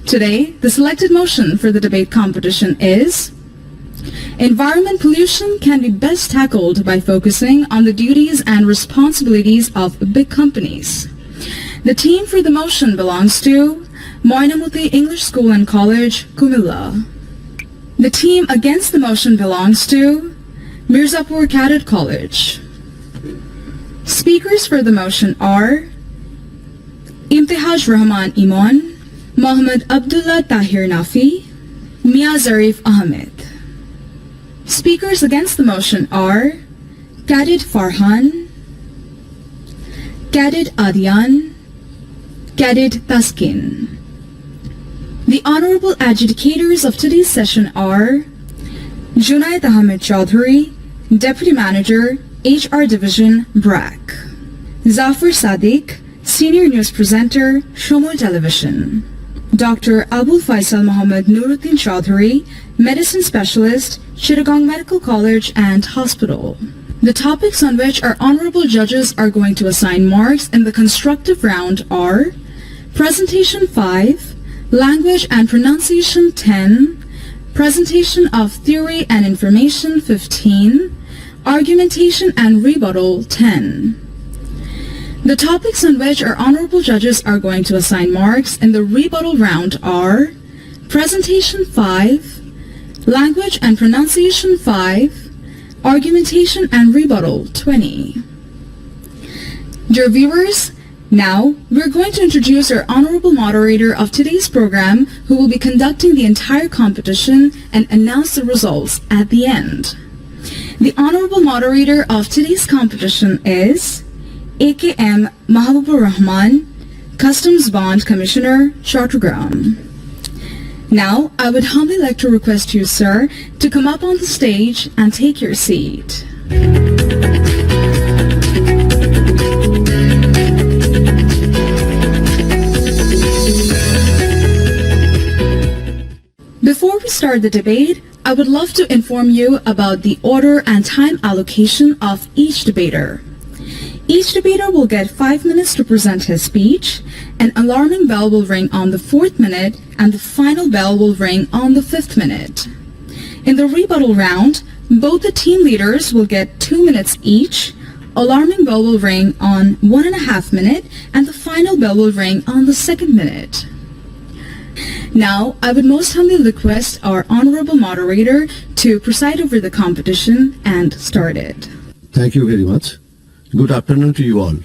Today, the selected motion for the debate competition is: environment pollution can be best tackled by focusing on the duties and responsibilities of big companies. The team for the motion belongs to Mainamati English School and College, Cumilla. The team against the motion belongs to Mirzapur Cadet College. Speakers for the motion are Imtihaj Rahman Iman, Mohammad Abdullah Tahir Nafi, Mia Zarif Ahmed. Speakers against the motion are Cadet Farhan, Cadet Adian, Cadet Taskin. The honorable adjudicators of today's session are Junaid Ahmed Chaudhary, Deputy Manager, HR Division, BRAC. Zafar Sadiq, Senior News Presenter, Shomol Television. Dr. Abul Faisal Muhammad Nuruddin Chaudhary, Medicine Specialist, Chittagong Medical College and Hospital. The topics on which our honorable judges are going to assign marks in the constructive round are Presentation 5, Language and Pronunciation 10, Presentation of Theory and Information 15, Argumentation and Rebuttal 10. The topics on which our honorable judges are going to assign marks in the rebuttal round are Presentation 5, Language and Pronunciation 5, Argumentation and Rebuttal 20. Dear viewers, now we're going to introduce our honorable moderator of today's program, who will be conducting the entire competition and announce the results at the end. The honorable moderator of today's competition is AKM Mahabubur Rahman, Customs Bond Commissioner, Chattogram. Now, I would humbly like to request you, sir, to come up on the stage and take your seat. Before we start the debate, I would love to inform you about the order and time allocation of each debater. Each debater will get 5 minutes to present his speech. An alarming bell will ring on the 4th minute, and the final bell will ring on the 5th minute. In the rebuttal round, both the team leaders will get 2 minutes each. Alarming bell will ring on 1.5 minutes, and the final bell will ring on the 2nd minute. Now, I would most humbly request our honorable moderator to preside over the competition and start it. Thank you very much. Good afternoon to you all.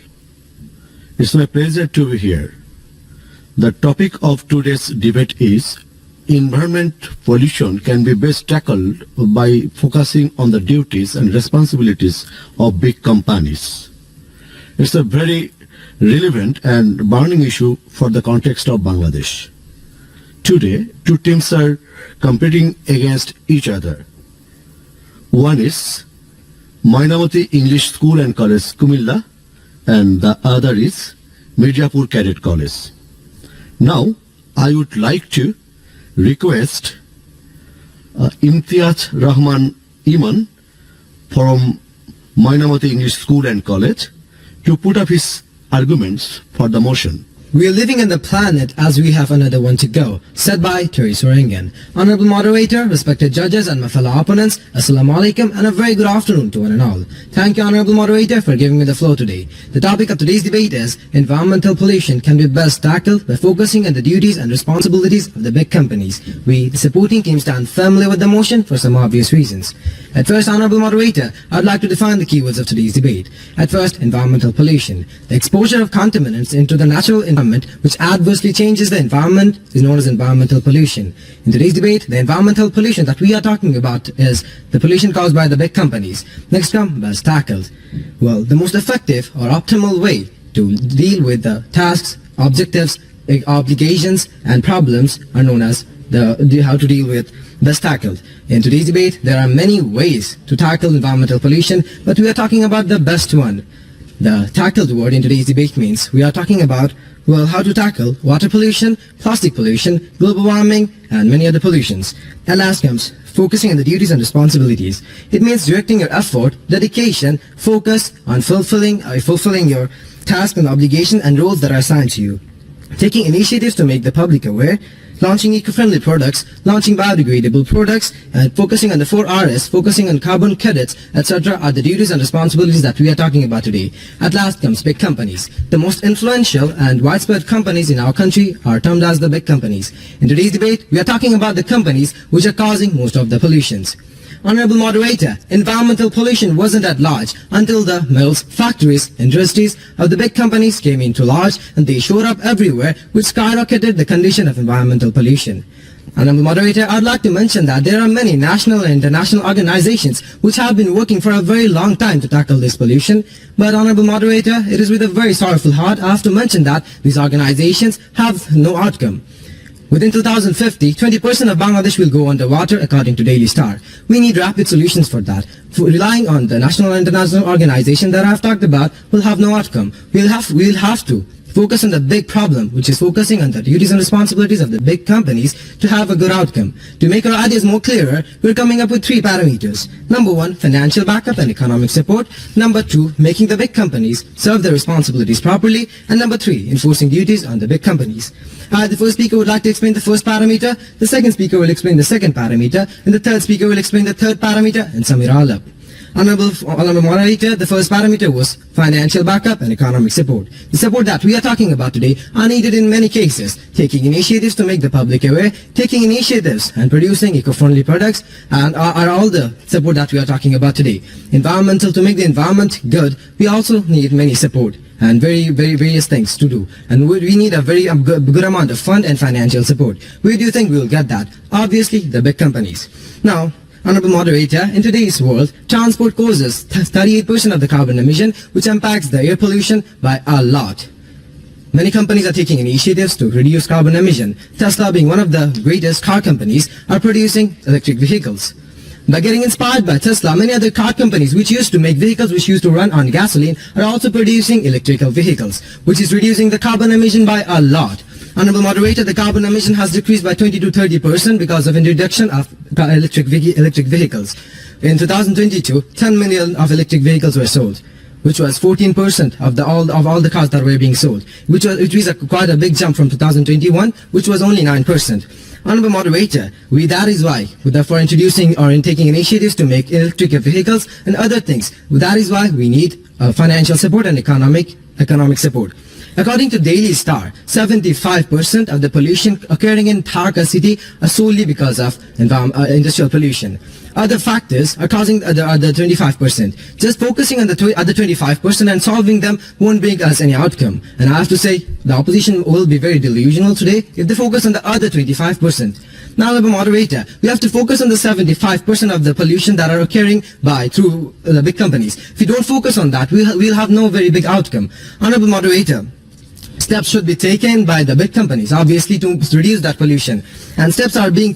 It's my pleasure to be here. The topic of today's debate is environment pollution can be best tackled by focusing on the duties and responsibilities of big companies. It's a very relevant and burning issue for the context of Bangladesh. Today, two teams are competing against each other. One is Mainamati English School and College, Cumilla, and the other is Mirzapur Cadet College. Now, I would like to request Imtihaj Rahman Iman from Mainamati English School and College to put up his arguments for the motion. We are living on the planet as we have another one to go, said by Teresa Rengen. Honorable moderator, respected judges and my fellow opponents, Assalamu alaikum and a very good afternoon to one and all. Thank you, honorable moderator, for giving me the floor today. The topic of today's debate is environmental pollution can be best tackled by focusing on the duties and responsibilities of the big companies. We, the supporting team, stand firmly with the motion for some obvious reasons. At first, honorable moderator, I would like to define the keywords of today's debate. At first, environmental pollution. The exposure of contaminants into the natural environment which adversely changes the environment is known as environmental pollution. In today's debate, the environmental pollution that we are talking about is the pollution caused by the big companies. Next come, best tackled. Well, the most effective or optimal way to deal with the tasks, objectives, obligations and problems are known as how to deal with best tackled. In today's debate, there are many ways to tackle environmental pollution, but we are talking about the best one. The tackled word in today's debate means we are talking about, well, how to tackle water pollution, plastic pollution, global warming, and many other pollutions. And last comes focusing on the duties and responsibilities. It means directing your effort, dedication, focus on fulfilling your tasks and obligations and roles that are assigned to you. Taking initiatives to make the public aware, launching eco-friendly products, launching biodegradable products, and focusing on the 4 Rs, focusing on carbon credits, etc. are the duties and responsibilities that we are talking about today. At last comes big companies. The most influential and widespread companies in our country are termed as the big companies. In today's debate, we are talking about the companies which are causing most of the pollutions. Honorable Moderator, environmental pollution wasn't at large until the mills, factories, industries of the big companies came into large and they showed up everywhere, which skyrocketed the condition of environmental pollution. Honorable Moderator, I'd like to mention that there are many national and international organizations which have been working for a very long time to tackle this pollution. But Honorable Moderator, it is with a very sorrowful heart I have to mention that these organizations have no outcome. Within 2050, 20% of Bangladesh will go underwater according to Daily Star. We need rapid solutions for that. Relying on the national and international organization that I've talked about will have no outcome. We'll have to focus on the big problem, which is focusing on the duties and responsibilities of the big companies to have a good outcome. To make our ideas more clearer, we're coming up with 3 parameters. Number 1, financial backup and economic support. Number 2, making the big companies serve their responsibilities properly. And number 3, enforcing duties on the big companies. The first speaker would like to explain the first parameter, the second speaker will explain the second parameter, and the third speaker will explain the third parameter, and sum it all up. Honorable Moderator, the first parameter was financial backup and economic support. The support that we are talking about today are needed in many cases. Taking initiatives to make the public aware, taking initiatives and producing eco-friendly products and are all the support that we are talking about today. Environmental, to make the environment good, we also need many support and very various things to do. And we need a very good amount of fund and financial support. Where do you think we will get that? Obviously, the big companies. Now, Honorable Moderator, in today's world, transport causes 38% of the carbon emission, which impacts the air pollution by a lot. Many companies are taking initiatives to reduce carbon emission. Tesla, being one of the greatest car companies, are producing electric vehicles. By getting inspired by Tesla, many other car companies which used to make vehicles which used to run on gasoline are also producing electrical vehicles, which is reducing the carbon emission by a lot. Honorable Moderator, the carbon emission has decreased by 20 to 30% because of introduction of electric vehicles. In 2022, 10 million of electric vehicles were sold, which was 14% of all the cars that were being sold, which was quite a big jump from 2021, which was only 9%. Honorable Moderator, that is why, therefore introducing or taking initiatives to make electric vehicles and other things, that is why we need financial support and economic support. According to Daily Star, 75% of the pollution occurring in Dhaka city are solely because of industrial pollution. Other factors are causing the other 25%. Just focusing on the other 25% and solving them won't bring us any outcome. And I have to say, the opposition will be very delusional today if they focus on the other 25%. Now, Honorable Moderator, we have to focus on the 75% of the pollution that are occurring through the big companies. If we don't focus on that, we'll have no very big outcome. Honorable Moderator, steps should be taken by the big companies, obviously, to reduce that pollution. And steps will be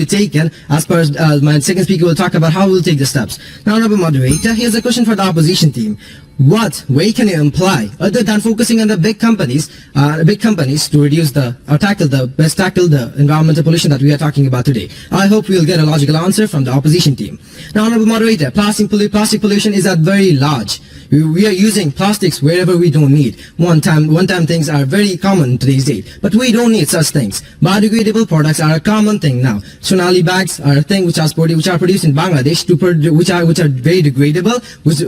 taken as per my second speaker will talk about how we'll take the steps. Now, Honorable Moderator, here's a question for the opposition team. What way can you imply, other than focusing on the big companies to reduce tackle the environmental pollution that we are talking about today? I hope we'll get a logical answer from the opposition team. Now, Honorable Moderator, plastic pollution is at very large. We are using plastics wherever we don't need. One-time things are very common in today's date, but we don't need such things. Biodegradable products are a common thing now. Sonali bags are a thing which are produced in Bangladesh which are very degradable, which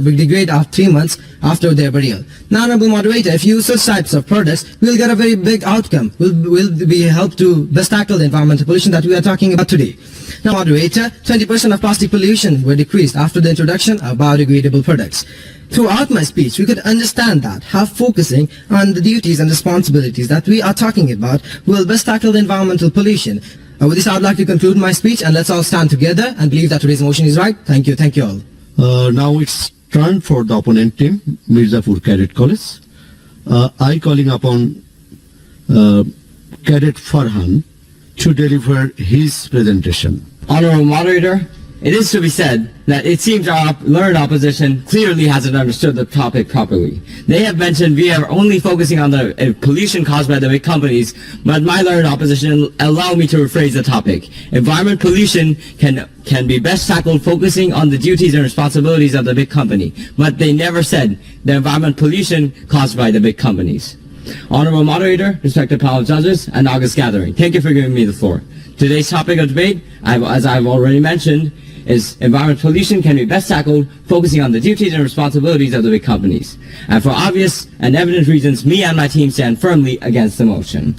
degrade after 3 months after their burial. Now, Honorable Moderator, if you use such types of products, we'll get a very big outcome. We'll be helped to best tackle the environmental pollution that we are talking about today. Now, Moderator, 20% of plastic pollution were decreased after the introduction of biodegradable products. Throughout my speech, we could understand that how focusing on the duties and responsibilities that we are talking about will best tackle the environmental pollution. With this, I would like to conclude my speech, and let's all stand together and believe that today's motion is right. Thank you all. Now it's turn for the opponent team, Mirzapur Cadet College. I calling upon Cadet Farhan to deliver his presentation. Honorable Moderator, it is to be said that it seems our learned opposition clearly hasn't understood the topic properly. They have mentioned we are only focusing on the pollution caused by the big companies, but my learned opposition allow me to rephrase the topic. Environment pollution can be best tackled focusing on the duties and responsibilities of the big company, but they never said the environment pollution caused by the big companies. Honorable Moderator, respected panel of judges, and August gathering, thank you for giving me the floor. Today's topic of debate, as I've already mentioned, is environmental pollution can be best tackled focusing on the duties and responsibilities of the big companies. And for obvious and evident reasons, me and my team stand firmly against the motion.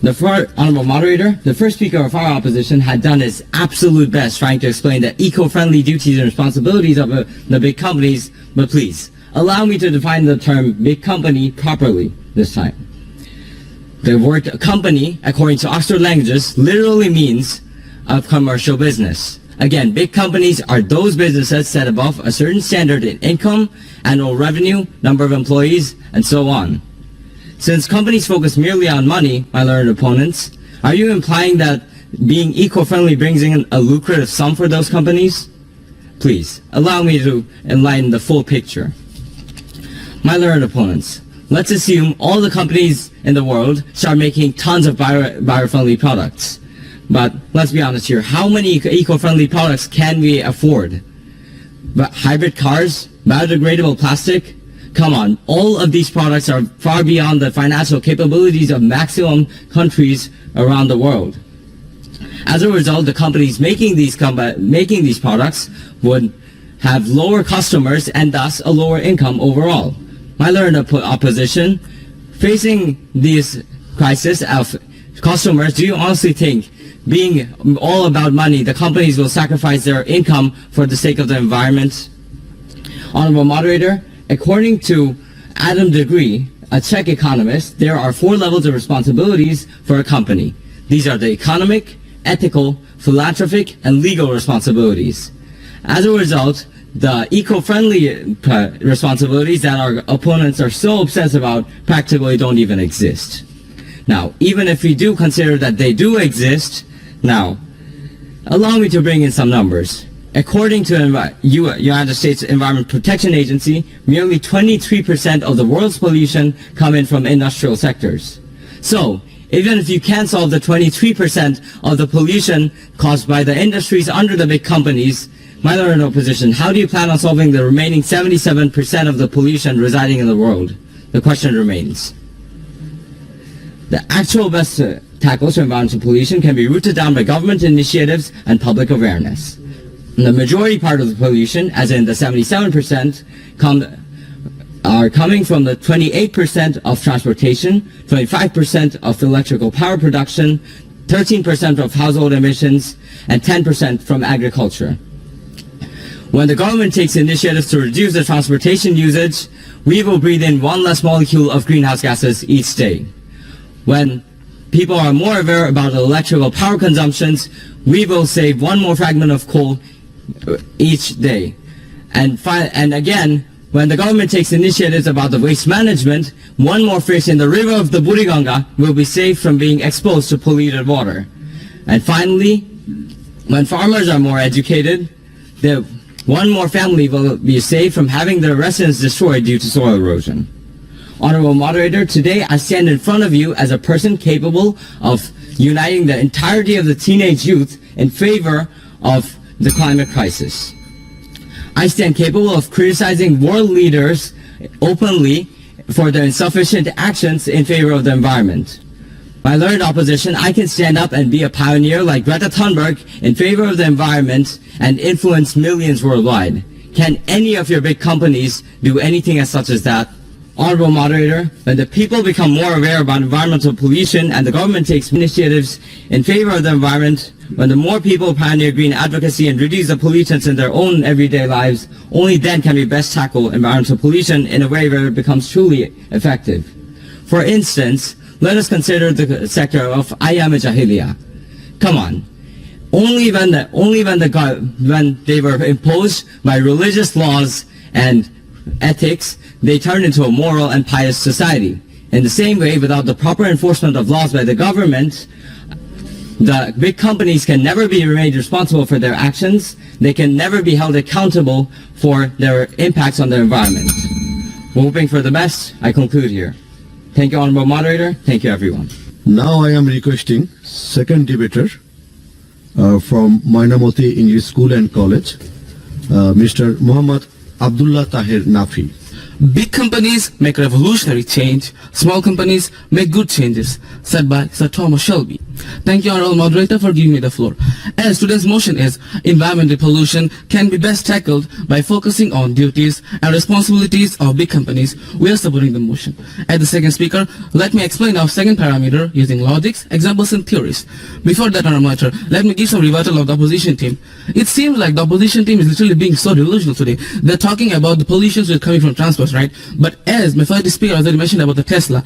Honorable Moderator, the first speaker of our opposition had done his absolute best trying to explain the eco-friendly duties and responsibilities of the big companies, but please, allow me to define the term big company properly this time. The word company, according to Oxford Languages, literally means a commercial business. Again, big companies are those businesses set above a certain standard in income, annual revenue, number of employees, and so on. Since companies focus merely on money, my learned opponents, are you implying that being eco-friendly brings in a lucrative sum for those companies? Please, allow me to enlighten the full picture. My learned opponents, let's assume all the companies in the world start making tons of bio-friendly products. But let's be honest here, how many eco-friendly products can we afford? But hybrid cars, biodegradable plastic? Come on, all of these products are far beyond the financial capabilities of maximum countries around the world. As a result, the companies making these products would have lower customers and thus a lower income overall. My learned opposition, facing this crisis of customers, do you honestly think, being all about money, the companies will sacrifice their income for the sake of the environment? Honorable Moderator, according to Adam Degree, a Czech economist, there are 4 levels of responsibilities for a company. These are the economic, ethical, philanthropic, and legal responsibilities. As a result, the eco-friendly responsibilities that our opponents are so obsessed about practically don't even exist. Now, even if we do consider that they do exist, now, allow me to bring in some numbers. According to the United States Environment Protection Agency, merely 23% of the world's pollution come in from industrial sectors. So, even if you can solve the 23% of the pollution caused by the industries under the big companies, my learned opposition, how do you plan on solving the remaining 77% of the pollution residing in the world? The question remains. The actual best tackles to environmental pollution can be rooted down by government initiatives and public awareness. The majority part of the pollution, as in the 77%, are coming from the 28% of transportation, 25% of electrical power production, 13% of household emissions, and 10% from agriculture. When the government takes initiatives to reduce the transportation usage, we will breathe in 1 less molecule of greenhouse gases each day. When people are more aware about electrical power consumptions, we will save 1 more fragment of coal each day. And again, when the government takes initiatives about the waste management, 1 more fish in the river of the Buriganga will be saved from being exposed to polluted water. And finally, when farmers are more educated, 1 more family will be saved from having their residence destroyed due to soil erosion. Honorable Moderator, today I stand in front of you as a person capable of uniting the entirety of the teenage youth in favor of the climate crisis. I stand capable of criticizing world leaders openly for their insufficient actions in favor of the environment. My learned opposition, I can stand up and be a pioneer like Greta Thunberg in favor of the environment and influence millions worldwide. Can any of your big companies do anything as such as that? Honorable Moderator, when the people become more aware about environmental pollution and the government takes initiatives in favor of the environment, when the more people pioneer green advocacy and reduce the pollutants in their own everyday lives, only then can we best tackle environmental pollution in a way where it becomes truly effective. For instance, let us consider the sector of Ayam Jahiliya. Come on. Only when they were imposed by religious laws and ethics, they turned into a moral and pious society. In the same way, without the proper enforcement of laws by the government, the big companies can never be made responsible for their actions. They can never be held accountable for their impacts on the environment. Hoping for the best, I conclude here. Thank you, Honorable Moderator. Thank you, everyone. Now I am requesting second debater from Mainamati English School and College, Mr. Muhammad Abdullah Tahir Nafi. Big companies make revolutionary change, small companies make good changes, said by Sir Thomas Shelby. Thank you, Honorable Moderator, for giving me the floor. As today's motion is, environmental pollution can be best tackled by focusing on duties and responsibilities of big companies. We are supporting the motion. As the second speaker, let me explain our second parameter using logics, examples and theories. Before that, Honorable Moderator, let me give some rebuttal of the opposition team. It seems like the opposition team is literally being so delusional today. They're talking about the pollutions which are coming from transport, right? But as my first speaker already mentioned about the Tesla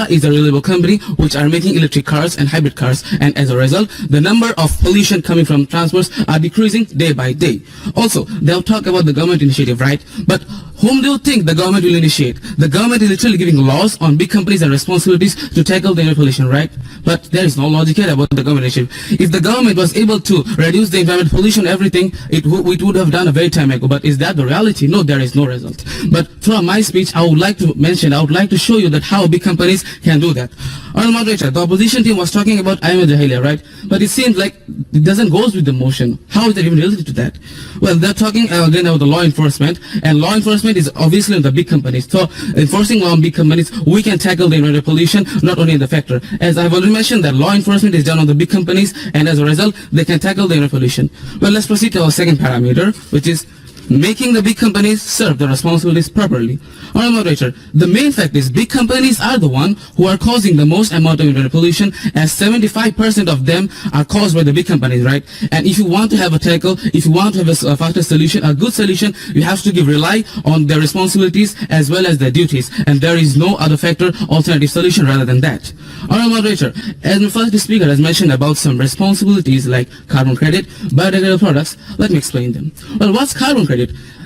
is a reliable company which are making electric cars and hybrid cars, and as a result, the number of pollution coming from transports are decreasing day by day. Also, they'll talk about the government initiative, right? But whom do you think the government will initiate? The government is literally giving laws on big companies and responsibilities to tackle the air pollution, right? But there is no logic here about the government initiative. If the government was able to reduce the environmental pollution, everything, it would have done a very time ago. But is that the reality? No, there is no result. But throughout my speech, I would like to show you that how big companies can do that. Honorable Moderator, the opposition team was talking about Ayman Jahiliya, right? But it seems like it doesn't go with the motion. How is that even related to that? Well, they're talking again about the law enforcement, and law enforcement is obviously on the big companies. So, enforcing law on big companies, we can tackle the environmental pollution, not only in the factor. As I've already mentioned, that law enforcement is done on the big companies, and as a result, they can tackle the environmental pollution. Well, let's proceed to our second parameter, which is making the big companies serve their responsibilities properly. Honorable Moderator, the main fact is big companies are the one who are causing the most amount of environmental pollution, as 75% of them are caused by the big companies, right? And if you want to have a tackle, if you want to have a faster solution, a good solution, you have to rely on their responsibilities as well as their duties, and there is no other factor, alternative solution rather than that. Honorable Moderator, as my first speaker has mentioned about some responsibilities like carbon credit, biodegradable products, let me explain them. Well, what's carbon credit?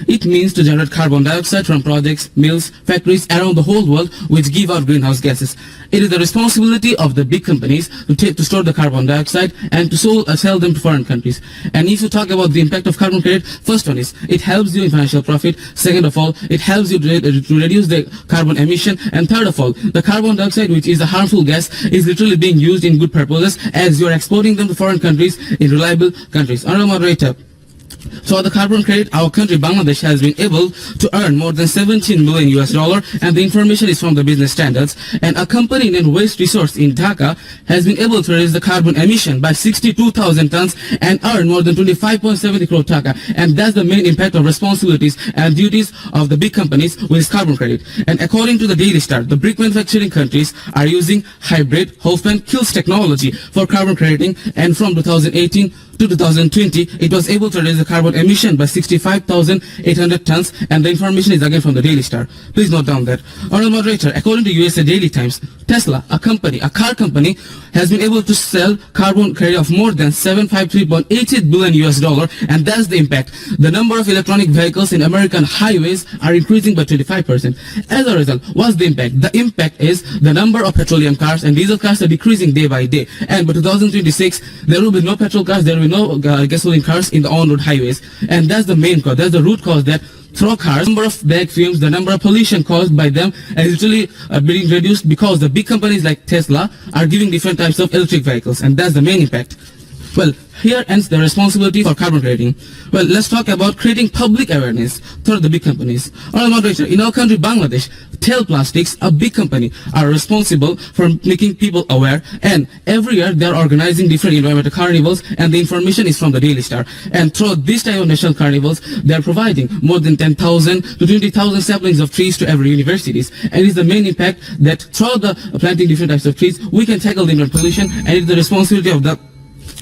It means to generate carbon dioxide from projects, mills, factories around the whole world which give out greenhouse gases. It is the responsibility of the big companies to store the carbon dioxide and to sell them to foreign countries. And if you talk about the impact of carbon credit, first one is it helps you in financial profit. Second of all, it helps you to reduce the carbon emission. And third of all, the carbon dioxide, which is a harmful gas, is literally being used in good purposes as you are exporting them to foreign countries in reliable countries. Honorable Moderator, so the carbon credit, our country Bangladesh has been able to earn more than 17 million US dollar, and the information is from the business standards. And a company named Waste Resource in Dhaka has been able to reduce the carbon emission by 62,000 tons and earn more than 25.70 crore taka. And that's the main impact of responsibilities and duties of the big companies with carbon credit. And according to the Daily Star, the brick manufacturing countries are using hybrid Hoffman kilns technology for carbon crediting, and from 2018 to 2020, it was able to reduce the carbon emission by 65,800 tons, and the information is again from the Daily Star. Please note down that. Honorable Moderator, according to USA Daily Times, Tesla, a car company, has been able to sell carbon credit of more than 753.88 billion US dollar, and that's the impact. The number of electronic vehicles in American highways are increasing by 25%. As a result, what's the impact? The impact is the number of petroleum cars and diesel cars are decreasing day by day, and by 2026, there will be no petrol cars, there will be no gasoline cars in the on-road highways, and that's the main cause. That's the root cause, that through cars, the number of back fumes, the number of pollution caused by them is literally being reduced because the big companies like Tesla are giving different types of electric vehicles, and that's the main impact. Well, here ends the responsibility for carbon crediting. Well, let's talk about creating public awareness through the big companies. Honorable Moderator, in our country, Bangladesh, Tel Plastics, a big company, are responsible for making people aware, and every year they are organizing different environmental carnivals, and the information is from the Daily Star. And through this type of national carnivals, they are providing more than 10,000 to 20,000 saplings of trees to every universities. And it's the main impact that through the planting different types of trees, we can tackle the environmental pollution, and it's the responsibility of the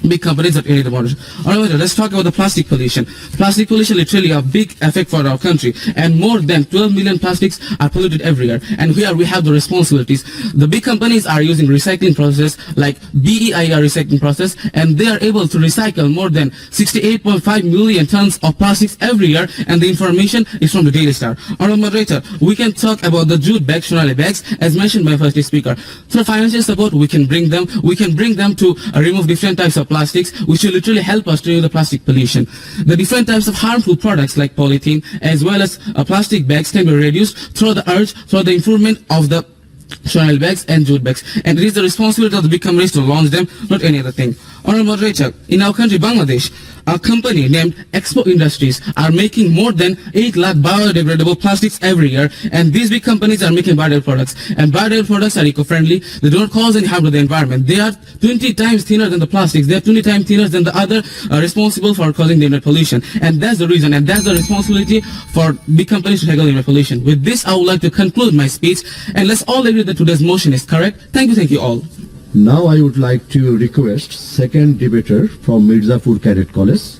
big companies that need the water. Alright, let's talk about the plastic pollution. Plastic pollution literally a big effect for our country, and more than 12 million plastics are polluted every year. And here we have the responsibilities. The big companies are using recycling process like BEIR recycling process, and they are able to recycle more than 68.5 million tons of plastics every year, and the information is from the Daily Star. Honorable Moderator, we can talk about the jute bags, Shonali bags, as mentioned by first speaker. Through financial support, we can bring them to remove different types of plastics, which will literally help us to remove the plastic pollution. The different types of harmful products like polythene as well as plastic bags can be reduced through the improvement of the Shonali bags and jute bags, and it is the responsibility of the big companies to launch them, not any other thing. Honorable Moderator, in our country, Bangladesh, a company named Expo Industries are making more than 8 lakh biodegradable plastics every year, and these big companies are making biodegradable products. And biodegradable products are eco-friendly. They don't cause any harm to the environment. They are 20 times thinner than the plastics. They are 20 times thinner than the other responsible for causing the pollution. And that's the reason, and that's the responsibility for big companies to tackle the pollution. With this, I would like to conclude my speech, and let's all agree that today's motion is correct. Thank you all. Now I would like to request second debater from Mirzapur Cadet College,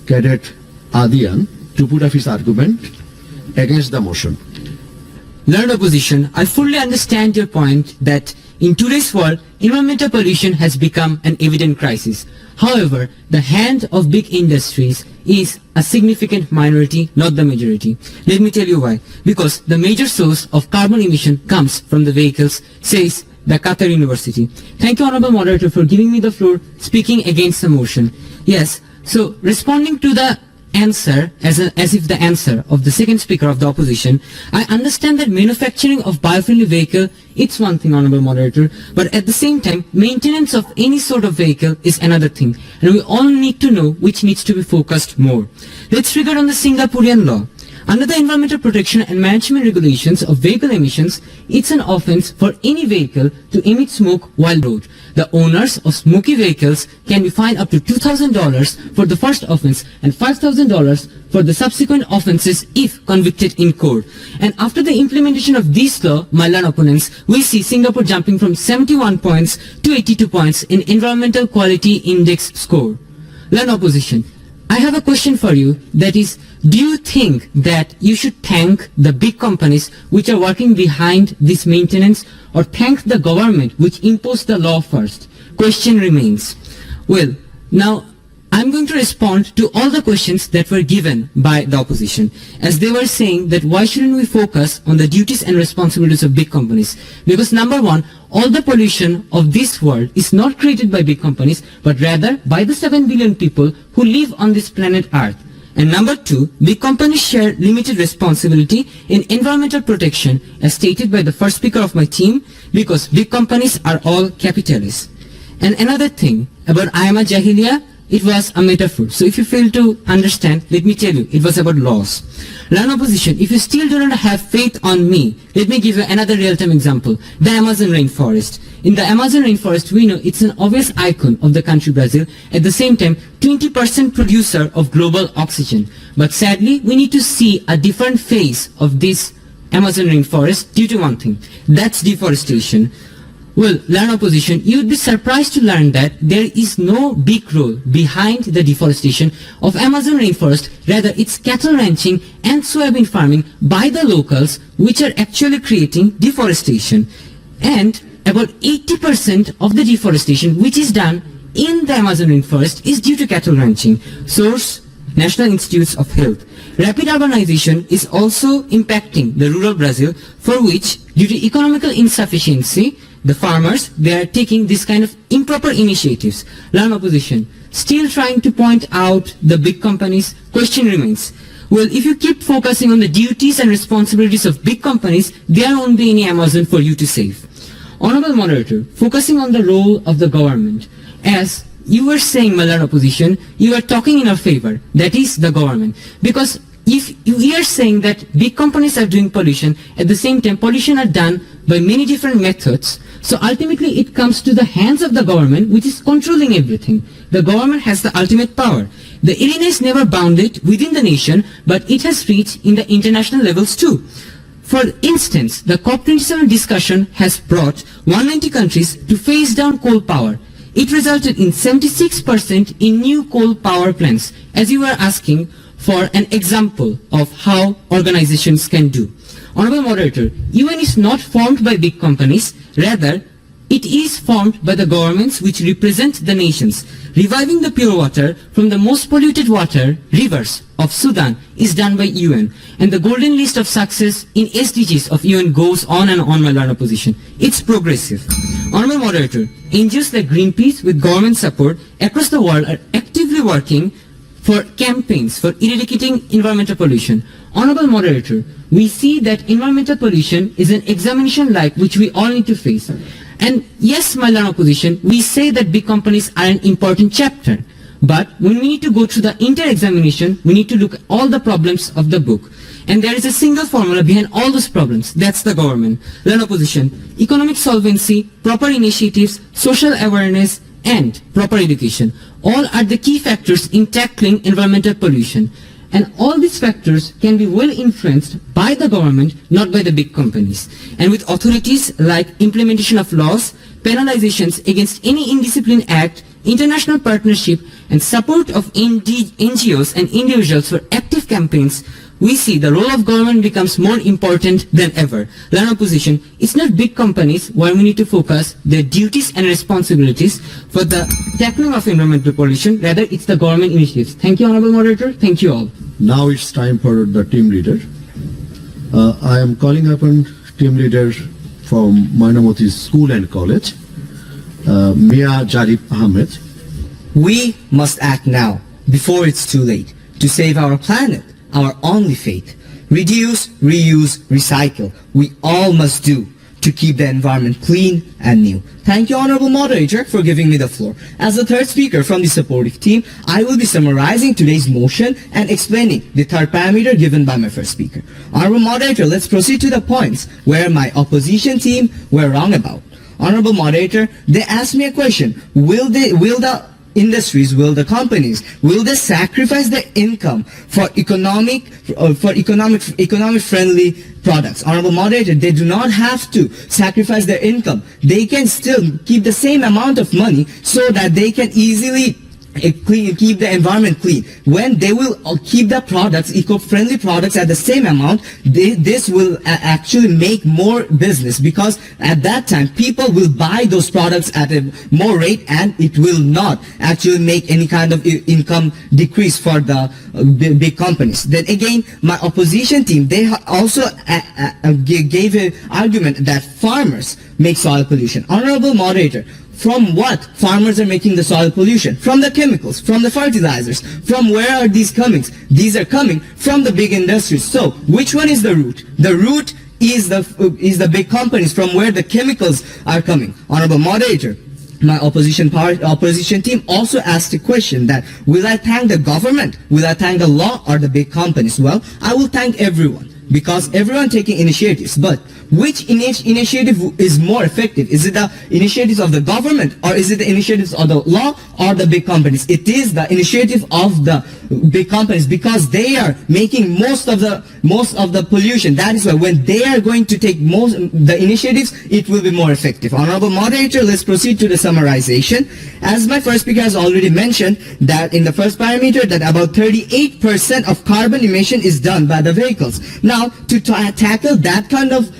Cadet Adian, to put up his argument against the motion. Learned opposition, I fully understand your point that in today's world, environmental pollution has become an evident crisis. However, the hand of big industries is a significant minority, not the majority. Let me tell you why. Because the major source of carbon emission comes from the vehicles, says the Qatar University. Thank you, Honorable Moderator, for giving me the floor, speaking against the motion. Yes, so responding to the answer, as if the answer of the second speaker of the opposition, I understand that manufacturing of biofriendly vehicle, it's one thing, Honorable Moderator, but at the same time, maintenance of any sort of vehicle is another thing, and we all need to know which needs to be focused more. Let's regard on the Singaporean law. Under the Environmental Protection and Management Regulations of Vehicle Emissions, it's an offense for any vehicle to emit smoke while road. The owners of smoky vehicles can be fined up to $2,000 for the first offense and $5,000 for the subsequent offenses if convicted in court. And after the implementation of this law, my learned opponents, we see Singapore jumping from 71 points to 82 points in Environmental Quality Index score. Learned opposition, I have a question for you, that is, do you think that you should thank the big companies which are working behind this maintenance, or thank the government which imposed the law first? Question remains. Well, now I'm going to respond to all the questions that were given by the opposition, as they were saying that why shouldn't we focus on the duties and responsibilities of big companies? Because number one, all the pollution of this world is not created by big companies, but rather by the 7 billion people who live on this planet Earth. And number two, big companies share limited responsibility in environmental protection, as stated by the first speaker of my team, because big companies are all capitalists. And another thing about Ayama Jahiliya, it was a metaphor. So if you fail to understand, let me tell you, it was about laws. Learned opposition, if you still do not have faith on me, let me give you another real-time example. The Amazon rainforest. In the Amazon rainforest, we know it's an obvious icon of the country Brazil. At the same time, 20% producer of global oxygen. But sadly, we need to see a different face of this Amazon rainforest due to one thing. That's deforestation. Well, learned opposition, you would be surprised to learn that there is no big role behind the deforestation of Amazon rainforest. Rather, it's cattle ranching and soybean farming by the locals which are actually creating deforestation. And about 80% of the deforestation which is done in the Amazon rainforest is due to cattle ranching. Source, National Institutes of Health. Rapid urbanization is also impacting the rural Brazil, for which, due to economical insufficiency, the farmers, they are taking this kind of improper initiatives. Learned opposition, still trying to point out the big companies, question remains. Well, if you keep focusing on the duties and responsibilities of big companies, there won't be any Amazon for you to save. Honorable Moderator, focusing on the role of the government, as you were saying, my learned opposition, you are talking in our favor, that is the government. Because if we are saying that big companies are doing pollution, at the same time pollution are done by many different methods, so ultimately it comes to the hands of the government which is controlling everything. The government has the ultimate power. The arena is never bounded within the nation, but it has reached in the international levels too. For instance, the COP27 discussion has brought 190 countries to phase down coal power. It resulted in 76% in new coal power plants, as you were asking for an example of how organizations can do. Honorable Moderator, UN is not formed by big companies, rather it is formed by the governments which represent the nations. Reviving the pure water from the most polluted water, rivers of Sudan, is done by UN. And the golden list of success in SDGs of UN goes on and on, my learned opposition. It's progressive. Honorable Moderator, NGOs like Greenpeace with government support across the world are actively working for campaigns for eradicating environmental pollution. Honorable Moderator, we see that environmental pollution is an examination like which we all need to face. And yes, my learned opposition, we say that big companies are an important chapter. But when we need to go through the inter-examination, we need to look at all the problems of the book. And there is a single formula behind all those problems. That's the government. Learned opposition, economic solvency, proper initiatives, social awareness, and proper education. All are the key factors in tackling environmental pollution. And all these factors can be well influenced by the government, not by the big companies. And with authorities like implementation of laws, penalizations against any indiscipline act, international partnership, and support of NGOs and individuals for active campaigns, we see the role of government becomes more important than ever. Learned opposition, it's not big companies where we need to focus their duties and responsibilities for the tackling of environmental pollution, rather it's the government initiatives. Thank you, Honorable Moderator. Thank you all. Now it's time for the team leader. I am calling upon team leader from Mainamati School and College, Mia Jarib Ahmed. We must act now, before it's too late, to save our planet, our only fate. Reduce, reuse, recycle. We all must do to keep the environment clean and new. Thank you, Honorable Moderator, for giving me the floor. As the third speaker from the supportive team, I will be summarizing today's motion and explaining the third parameter given by my first speaker. Honorable Moderator, let's proceed to the points where my opposition team were wrong about. Honorable Moderator, they asked me a question. Will the industries, will the companies, will they sacrifice their income for economic friendly products? Honorable Moderator, they do not have to sacrifice their income. They can still keep the same amount of money so that they can easily keep the environment clean. When they will keep the products, eco-friendly products at the same amount, this will actually make more business, because at that time people will buy those products at a more rate, and it will not actually make any kind of income decrease for the big companies. Then again, my opposition team, they also gave an argument that farmers make soil pollution. Honorable Moderator, from what farmers are making the soil pollution? From the chemicals, from the fertilizers. From where are these coming? These are coming from the big industries. So, which one is the root? The root is the big companies from where the chemicals are coming. Honorable Moderator, my opposition team also asked a question that, will I thank the government? Will I thank the law or the big companies? Well, I will thank everyone, because everyone taking initiatives. But which initiative is more effective? Is it the initiatives of the government, or is it the initiatives of the law or the big companies? It is the initiative of the big companies, because they are making most of the pollution. That is why when they are going to take the initiatives, it will be more effective. Honorable Moderator, let's proceed to the summarization. As my first speaker has already mentioned, that in the first parameter, that about 38% of carbon emission is done by the vehicles. Now, to tackle that kind of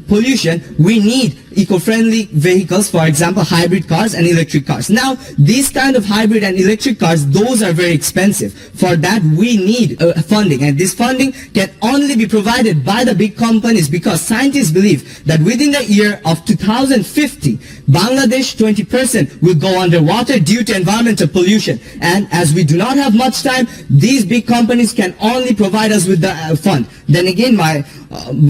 pollution, we need eco-friendly vehicles, for example, hybrid cars and electric cars. Now, these kind of hybrid and electric cars, those are very expensive. For that, we need funding, and this funding can only be provided by the big companies, because scientists believe that within the year of 2050, Bangladesh 20% will go underwater due to environmental pollution. And as we do not have much time, these big companies can only provide us with the fund. Then again, my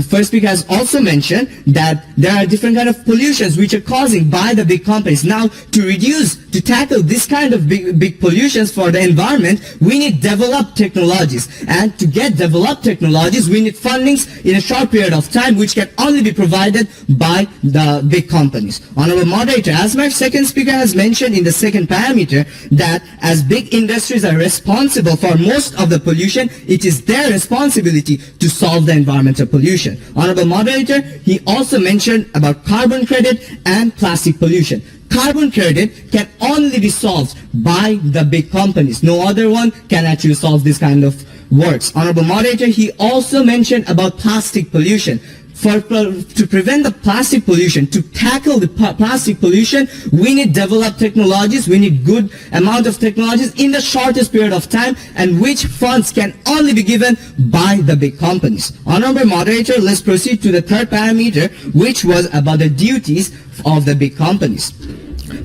first speaker has also mentioned that there are different kind of pollutions which are causing by the big companies. Now, to tackle this kind of big pollutions for the environment, we need developed technologies. And to get developed technologies, we need fundings in a short period of time, which can only be provided by the big companies. Honorable Moderator, as my second speaker has mentioned in the second parameter, that as big industries are responsible for most of the pollution, it is their responsibility to solve the environmental pollution. Honorable Moderator, he also mentioned about carbon credit and plastic pollution. Carbon credit can only be solved by the big companies. No other one can actually solve this kind of works. Honorable Moderator, he also mentioned about plastic pollution. To prevent the plastic pollution, to tackle the plastic pollution, we need developed technologies, we need good amount of technologies in the shortest period of time, and which funds can only be given by the big companies. Honorable Moderator, let's proceed to the third parameter, which was about the duties of the big companies.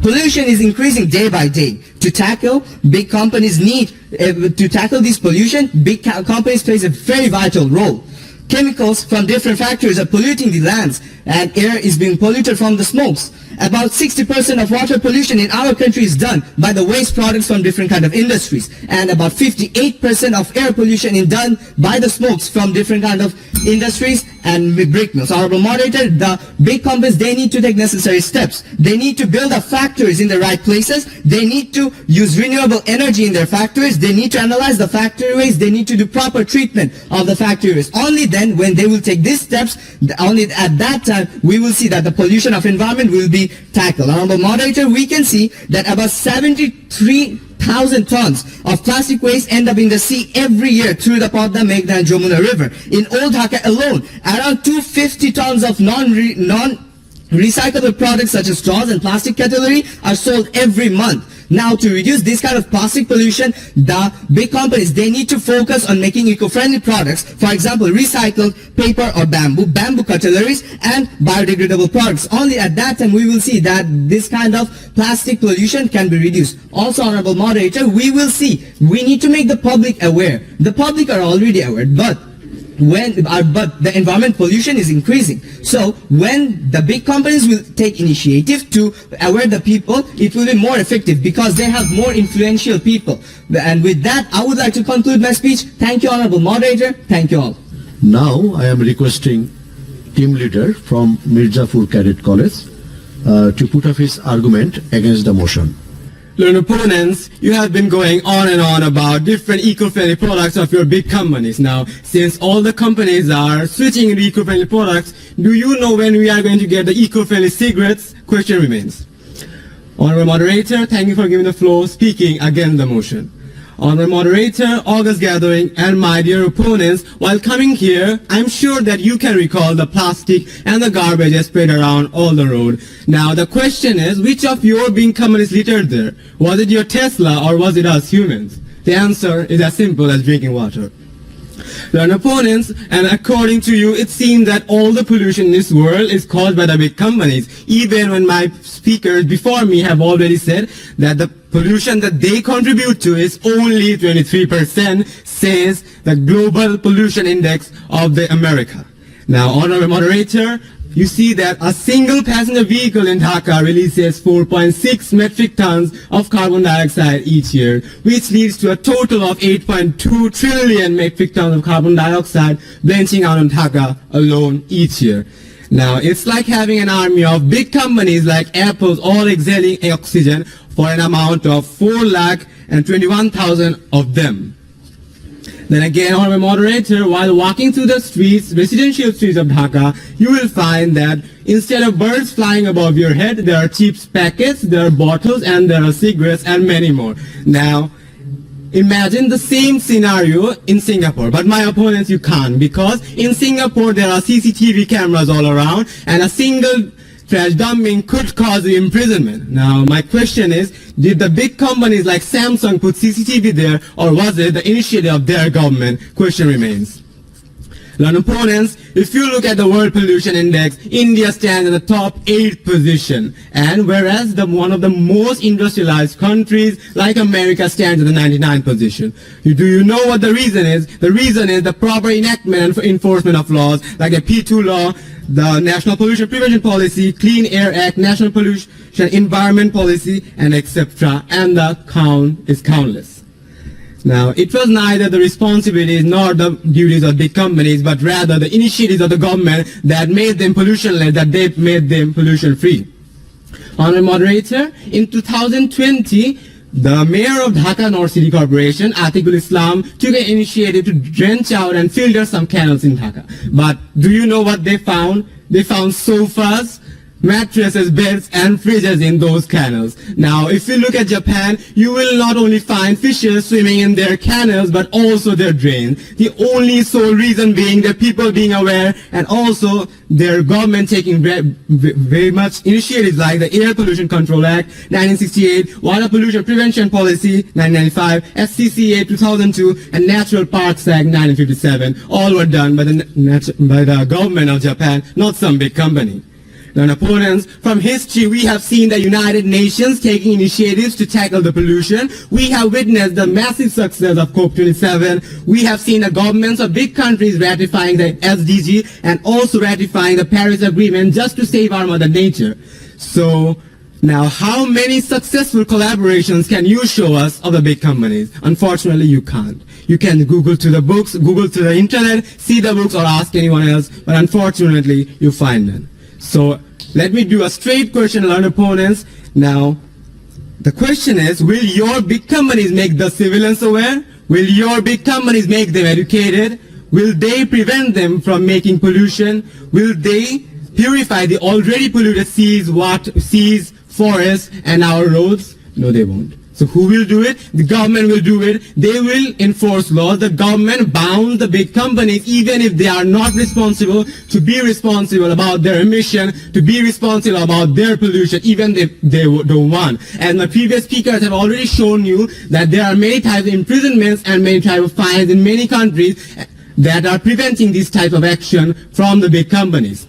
Pollution is increasing day by day. To tackle, big companies need, to tackle this pollution, big companies plays a very vital role. Chemicals from different factories are polluting the lands, and air is being polluted from the smokes. About 60% of water pollution in our country is done by the waste products from different kind of industries, and about 58% of air pollution is done by the smokes from different kind of industries and brick mills. Honorable Moderator, the big companies, they need to take necessary steps. They need to build up factories in the right places. They need to use renewable energy in their factories. They need to analyze the factory waste. They need to do proper treatment of the factory waste. Only then, when they will take these steps, only at that time, we will see that the pollution of environment will be tackled. Honorable Moderator, we can see that about 73,000 tons of plastic waste end up in the sea every year through the Padma, Meghna and Jamuna River. In Old Dhaka alone, around 250 tons of non-recyclable products such as straws and plastic cutlery are sold every month. Now, to reduce this kind of plastic pollution, the big companies, they need to focus on making eco-friendly products. For example, recycled paper or bamboo cutleries and biodegradable products. Only at that time we will see that this kind of plastic pollution can be reduced. Also, Honorable Moderator, we will see, we need to make the public aware. The public are already aware, but the environment pollution is increasing. So when the big companies will take initiative to aware the people, it will be more effective because they have more influential people. And with that, I would like to conclude my speech. Thank you, Honorable Moderator. Thank you all. Now I am requesting team leader from Mirzapur Cadet College to put up his argument against the motion. Learned opponents, you have been going on and on about different eco-friendly products of your big companies. Now, since all the companies are switching into eco-friendly products, do you know when we are going to get the eco-friendly cigarettes? Question remains. Honorable Moderator, thank you for giving the floor, speaking against the motion. Honorable Moderator, August gathering, and my dear opponents, while coming here, I'm sure that you can recall the plastic and the garbage spread around all the road. Now, the question is, which of your big companies littered there? Was it your Tesla or was it us humans? The answer is as simple as drinking water. Learned opponents, and according to you, it seems that all the pollution in this world is caused by the big companies. Even when my speakers before me have already said that the pollution that they contribute to is only 23%, says the Global Pollution Index of the America. Now, Honorable Moderator, you see that a single passenger vehicle in Dhaka releases 4.6 metric tons of carbon dioxide each year, which leads to a total of 8.2 trillion metric tons of carbon dioxide blanching out in Dhaka alone each year. Now, it's like having an army of big companies like Apple's all exhaling oxygen for an amount of 4,21,000 of them. Then again, Honorable Moderator, while walking through the streets, residential streets of Dhaka, you will find that instead of birds flying above your head, there are chips packets, there are bottles, and there are cigarettes, and many more. Now, imagine the same scenario in Singapore, but my opponents, you can't, because in Singapore there are CCTV cameras all around, and a single trash dumping could cause imprisonment. Now, my question is, did the big companies like Samsung put CCTV there, or was it the initiative of their government? Question remains. Learned opponents, if you look at the World Pollution Index, India stands in the top 8th position, and whereas one of the most industrialized countries like America stands in the 99th position. Do you know what the reason is? The reason is the proper enactment and enforcement of laws like the P2 law, the National Pollution Prevention Policy, Clean Air Act, National Pollution Environment Policy, and etc. And the count is countless. Now, it was neither the responsibilities nor the duties of big companies, but rather the initiatives of the government that made them pollution-less, that they made them pollution-free. Honorable Moderator, in 2020, the mayor of Dhaka North City Corporation, Atikul Islam, took an initiative to drench out and filter some canals in Dhaka. But do you know what they found? They found sofas, mattresses, beds, and fridges in those canals. Now, if you look at Japan, you will not only find fishes swimming in their canals, but also their drains. The only sole reason being the people being aware, and also their government taking very much initiatives like the Air Pollution Control Act 1968, Water Pollution Prevention Policy 1995, FCCA 2002, and Natural Parks Act 1957. All were done by the government of Japan, not some big company. Learned opponents, from history we have seen the United Nations taking initiatives to tackle the pollution. We have witnessed the massive success of COP27. We have seen the governments of big countries ratifying the SDG and also ratifying the Paris Agreement just to save our Mother Nature. So now, how many successful collaborations can you show us of the big companies? Unfortunately, you can't. You can Google to the books, Google to the internet, see the books or ask anyone else, but unfortunately, you find none. So, let me do a straight question, learned opponents. Now, the question is, will your big companies make the civilians aware? Will your big companies make them educated? Will they prevent them from making pollution? Will they purify the already polluted seas, forests, and our roads? No, they won't. So who will do it? The government will do it. They will enforce laws. The government bound the big companies, even if they are not responsible, to be responsible about their emission, to be responsible about their pollution, even if they don't want. As my previous speakers have already shown you, that there are many types of imprisonments and many types of fines in many countries that are preventing this type of action from the big companies.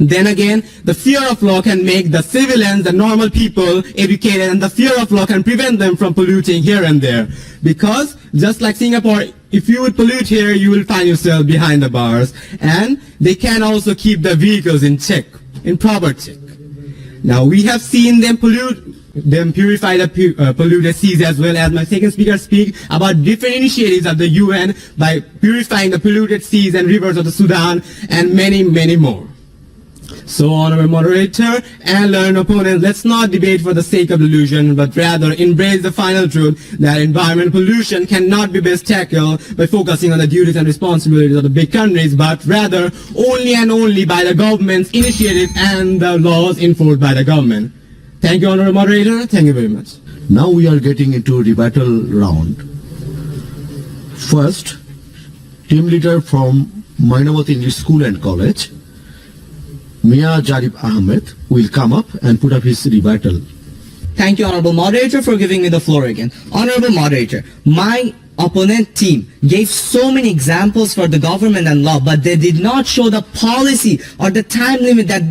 Then again, the fear of law can make the civilians, the normal people, educated, and the fear of law can prevent them from polluting here and there. Because, just like Singapore, if you would pollute here, you will find yourself behind the bars. And they can also keep the vehicles in check, in proper check. Now, we have seen them purify the polluted seas, as well as my second speaker speak about different initiatives of the UN by purifying the polluted seas and rivers of the Sudan, and many, many more. So, honorable moderator and learned opponents, let's not debate for the sake of delusion, but rather embrace the final truth that environmental pollution cannot be best tackled by focusing on the duties and responsibilities of the big countries, but rather only and only by the government's initiative and the laws enforced by the government. Thank you, honorable moderator. Thank you very much. Now we are getting into rebuttal round. First, team leader from Mainamati English School and College, Mia Jarib Ahmed, will come up and put up his rebuttal. Thank you, Honorable Moderator, for giving me the floor again. Honorable Moderator, my opponent team gave so many examples for the government and law, but they did not show the policy or the time limit that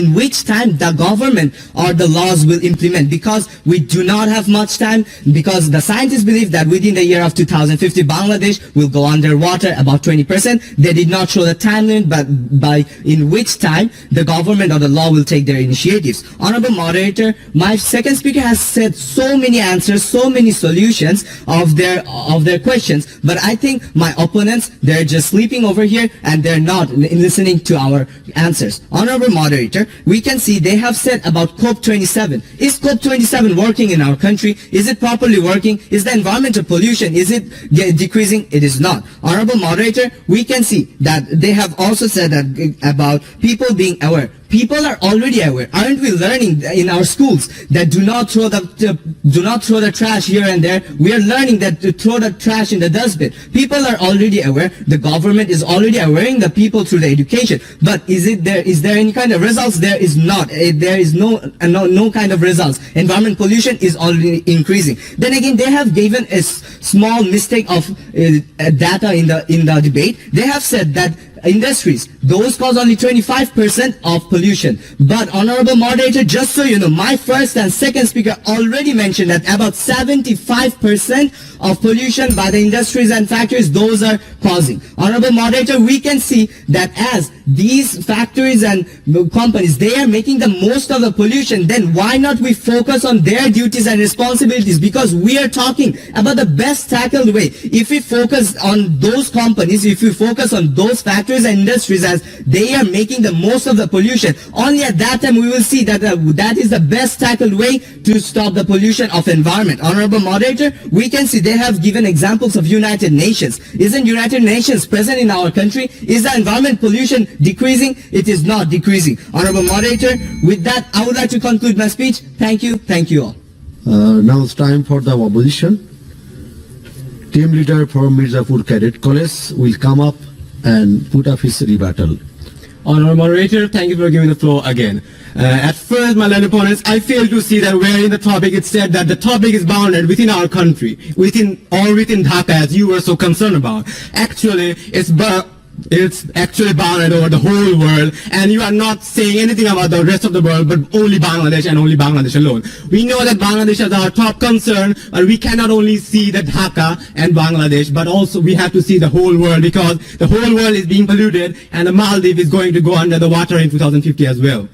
in which time the government or the laws will implement, because we do not have much time, because the scientists believe that within the year of 2050 Bangladesh will go underwater about 20%. They did not show the time limit, but by in which time the government or the law will take their initiatives. Honorable Moderator, my second speaker has said so many answers, so many solutions of their questions, but I think my opponents, they're just sleeping over here and they're not listening to our answers. Honorable Moderator, we can see they have said about COP27. Is COP27 working in our country? Is it properly working? Is the environmental pollution, is it decreasing? It is not. Honorable Moderator, we can see that they have also said that about people being aware. People are already aware. Aren't we learning in our schools that do not throw the trash here and there? We are learning that to throw the trash in the dustbin. People are already aware. The government is already awareing the people through the education. But is there any kind of results? There is not. There is no kind of results. Environment pollution is already increasing. Then again, they have given a small mistake of data in the debate. They have said that industries, those cause only 25% of pollution. But Honorable Moderator, just so you know, my first and second speaker already mentioned that about 75% of pollution by the industries and factories, those are causing. Honorable Moderator, we can see that as these factories and companies, they are making the most of the pollution, then why not we focus on their duties and responsibilities? Because we are talking about the best tackled way. If we focus on those companies, if we focus on those factories and industries as they are making the most of the pollution, only at that time we will see that that is the best tackled way to stop the pollution of environment. Honorable Moderator, we can see they have given examples of United Nations. Isn't United Nations present in our country? Is the environment pollution decreasing? It is not decreasing. Honorable Moderator, with that I would like to conclude my speech. Thank you. Thank you all. Now it's time for the opposition. Team leader for Mirzapur Cadet College will come up and put up his rebuttal. Honorable Moderator, thank you for giving the floor again. At first, my learned opponents, I failed to see that where in the topic it said that the topic is bounded within within Dhaka, as you were so concerned about. Actually, it's it's actually banned over the whole world, and you are not saying anything about the rest of the world, but only Bangladesh and only Bangladesh alone. We know that Bangladesh is our top concern, but we cannot only see the Dhaka and Bangladesh, but also we have to see the whole world, because the whole world is being polluted, and the Maldives is going to go under the water in 2050 as well.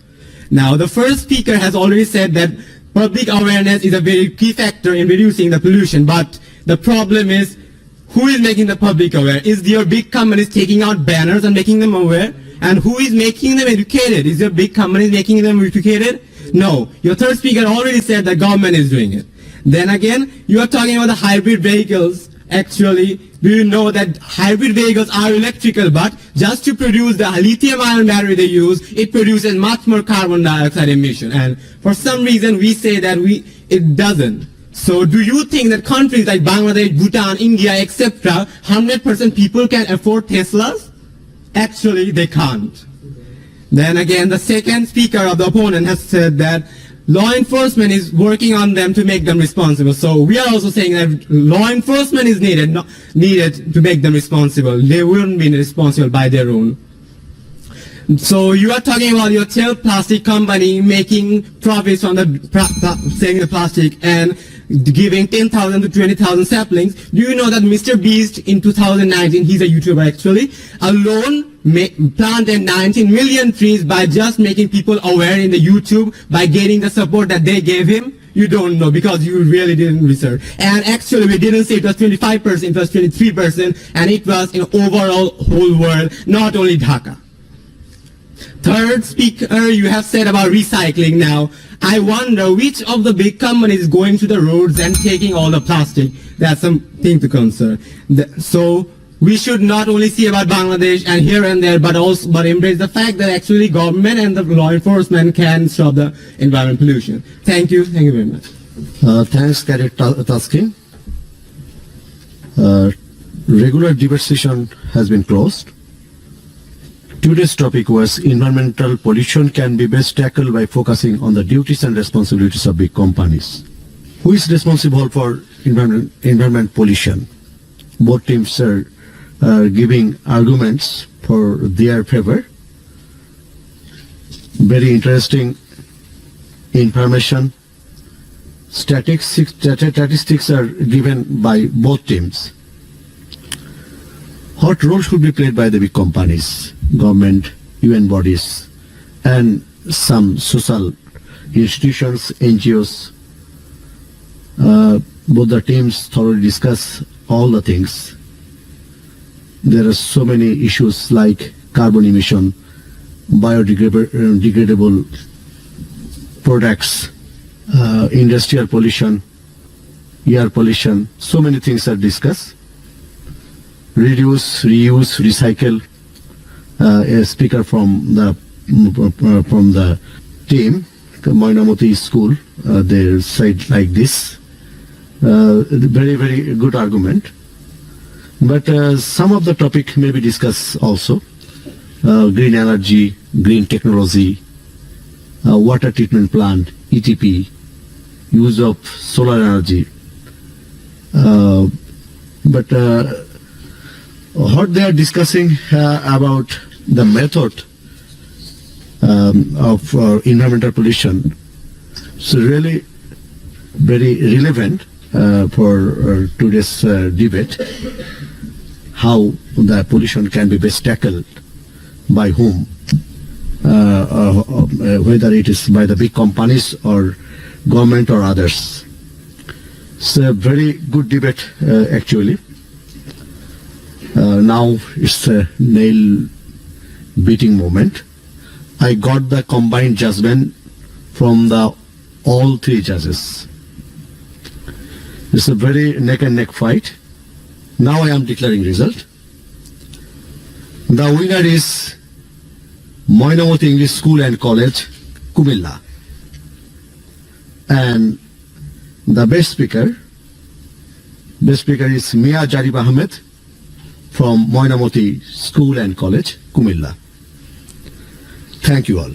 Now, the first speaker has already said that public awareness is a very key factor in reducing the pollution, but the problem is, who is making the public aware? Is your big companies taking out banners and making them aware? And who is making them educated? Is your big companies making them educated? No. Your third speaker already said the government is doing it. Then again, you are talking about the hybrid vehicles. Actually, do you know that hybrid vehicles are electrical, but just to produce the lithium-ion battery they use, it produces much more carbon dioxide emission. And for some reason, we say that it doesn't. So do you think that countries like Bangladesh, Bhutan, India, etc., 100% people can afford Teslas? Actually, they can't. Then again, the second speaker of the opponent has said that law enforcement is working on them to make them responsible. So we are also saying that law enforcement is needed to make them responsible. They wouldn't be responsible by their own. So you are talking about your tail plastic company making profits from selling the plastic and giving 10,000 to 20,000 saplings. Do you know that Mr. Beast in 2019, he's a YouTuber actually, alone planted 19 million trees by just making people aware in the YouTube by getting the support that they gave him? You don't know because you really didn't research. And actually we didn't say it was 25%, it was 23%, and it was in overall whole world, not only Dhaka. Third speaker, you have said about recycling now. I wonder which of the big companies is going to the roads and taking all the plastic. That's something to concern. So we should not only see about Bangladesh and here and there, but embrace the fact that actually government and the law enforcement can stop the environment pollution. Thank you very much. Thanks, Cadet Taskin. Regular debate session has been closed. Today's topic was environmental pollution can be best tackled by focusing on the duties and responsibilities of big companies. Who is responsible for environment pollution? Both teams are giving arguments for their favor. Very interesting information. Statistics are given by both teams. What role should be played by the big companies, government, UN bodies, and some social institutions, NGOs? Both the teams thoroughly discuss all the things. There are so many issues like carbon emission, biodegradable products, industrial pollution, air pollution. So many things are discussed. Reduce, reuse, recycle. A speaker from the team, Mainamati school, they said like this. Very, very good argument. But some of the topic may be discussed also. Green energy, green technology, water treatment plant, ETP, use of solar energy. But what they are discussing about the method of environmental pollution is really very relevant for today's debate. How the pollution can be best tackled by whom, whether it is by the big companies or government or others. It's a very good debate actually. Now it's a nail-beating moment. I got the combined judgment from all three judges. It's a very neck-and-neck fight. Now I am declaring result. The winner is Mainamati English School and College, Cumilla. And the best speaker is Mia Jarib Ahmed from Mainamati School and College, Cumilla. Thank you all.